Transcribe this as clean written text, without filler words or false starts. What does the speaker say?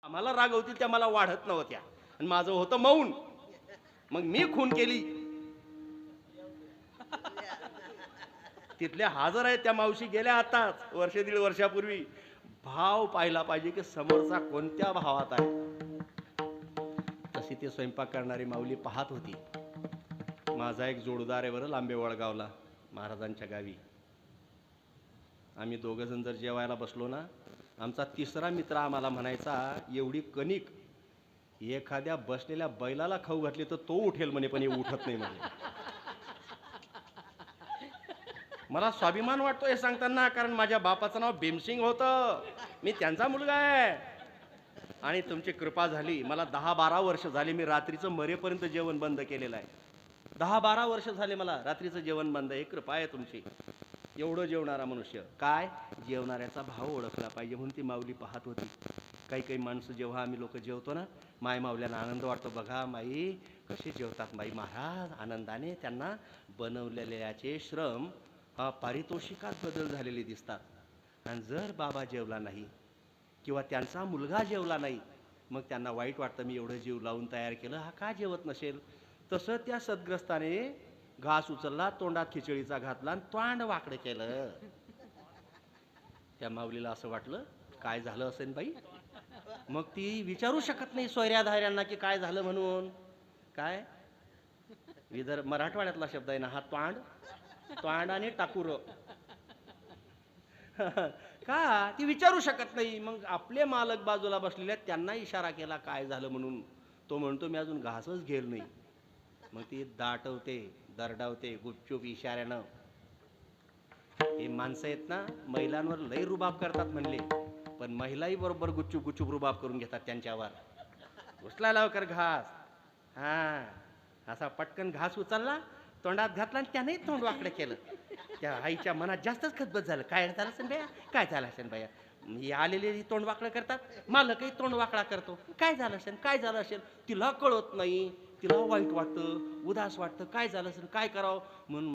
मला रागवतील त्या मला वाढत नव्हत्या आणि माझं होतं मौन. मग मी खून केली. तिथल्या हजर आहेत त्या मावशी, गेल्या आताच वर्ष दीड वर्षापूर्वी. भाव पाहिला पाहिजे की समोरचा कोणत्या भावात आहे. तशी ती स्वयंपाक करणारी माऊली पाहत होती. माझा एक जोडदार आहे बरं, लांबे वळगावला महाराजांच्या गावी. आम्ही दोघं जण जर जेवायला बसलो ना, आमचा तिसरा मित्र आम्हाला म्हणायचा, एवढी कणिक एखाद्या बसलेल्या बैलाला खाऊ घातली तर तो उठेल म्हणे, पण हे उठत नाही म्हणे. मला स्वाभिमान वाटतो हे सांगताना, कारण माझ्या बापाचं नाव भीमसिंग होतं. मी त्यांचा मुलगा आहे. आणि तुमची कृपा झाली, मला 10-12 वर्ष झाली मी रात्रीचं मरेपर्यंत जेवण बंद केलेलं आहे. 10-12 वर्ष झाले मला रात्रीचं जेवण बंद आहे. कृपा आहे तुमची. एवढं जेवणारा मनुष्य, काय जेवणाऱ्याचा भाव ओळखला पाहिजे म्हणून ती माऊली पाहत होती. काही काही माणसं जेव्हा आम्ही लोक जेवतो ना, माय माऊल्यांना आनंद वाटतो. बघा माई कसे जेवतात, माई महाराज आनंदाने, त्यांना बनवलेल्याचे श्रम पारितोषिकात बदल झालेले दिसतात. आणि जर बाबा जेवला नाही किंवा त्यांचा मुलगा जेवला नाही, मग त्यांना वाईट वाटतं, मी एवढं जीव लावून तयार केलं, हा का जेवत नसेल. तसं त्या सद्ग्रस्ताने घास उचलला, तोंडात खिचडीचा घातला आणि तोंड वाकडं केलं. त्या माऊलीला असं वाटलं, काय झालं असेल बाई. मग ती विचारू शकत नाही सोयऱ्याधाऱ्यांना की काय झालं म्हणून. काय मराठवाड्यातला शब्द आहे ना हा, तोंड. तोंड आणि टाकुर. का ती विचारू शकत नाही. मग आपले मालक बाजूला बसलेले आहेत, त्यांना इशारा केला काय झालं म्हणून. तो म्हणतो मी अजून घासच घेल नाही. मग ती दाटवते, दरडावते गुपचूप इशाऱ्यानं. हे माणसं आहेत ना, महिलांवर लई रुबाब करतात म्हणले, पण महिलाही बरोबर गुपचूप गुपचूप रुबाब करून घेतात त्यांच्यावर. उचला लवकर घास. हा, असा पटकन घास उचलला, तोंडात घातला आणि त्याने तोंड वाकडं केलं. त्या आईच्या मनात जास्तच खतबत झालं. काय झालं असेल बाया, काय झालं असेल बाया. हे आलेले तोंड वाकडं करतात, मालकही तोंड वाकडा करतो. काय झालं असेल, काय झालं असेल. तिला कळत नाही, तिला वाईट वाटतं, उदास वाटतं, काय झालं असेल, काय करावं म्हणून